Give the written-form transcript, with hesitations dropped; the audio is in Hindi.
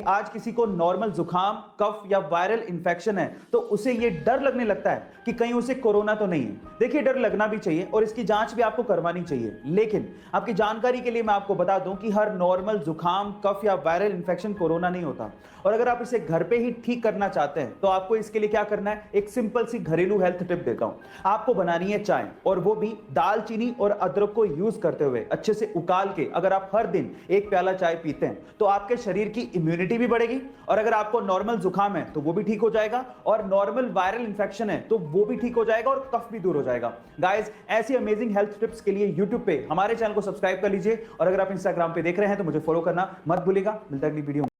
आज किसी को नॉर्मल जुकाम, कफ या वायरल इंफेक्शन है तो उसे ये डर लगने लगता है कि कहीं उसे कोरोना तो नहीं है। देखिए, डर लगना भी चाहिए और इसकी जांच भी आपको करवानी चाहिए, लेकिन आपकी जानकारी के लिए मैं आपको बता दूं कि हर नॉर्मल जुकाम, कफ या वायरल इंफेक्शन कोरोना नहीं होता। और अगर आप इसे घर पे ही ठीक करना चाहते हैं तो आपको इसके लिए क्या करना है, एक सिंपल सी घरेलू हेल्थ टिप देता हूं। आपको बनानी है चाय, और वो भी दालचीनी और अदरक को यूज करते हुए अच्छे से उकाल के। अगर आप हर दिन एक प्याला चाय पीते हैं तो आपके शरीर की इम्यूनिटी भी बढ़ेगी, और अगर आपको नॉर्मल जुकाम है तो वो भी ठीक हो जाएगा, और नॉर्मल वायरल इंफेक्शन है तो वो भी ठीक हो जाएगा, और कफ भी दूर हो जाएगा। गाइस, ऐसी अमेजिंग हेल्थ टिप्स के लिए यूट्यूब पे हमारे चैनल को सब्सक्राइब कर लीजिए, और अगर आप इंस्टाग्राम पे देख रहे हैं तो मुझे फॉलो करना मत भूलिएगा। मिलता है अगली वीडियो में।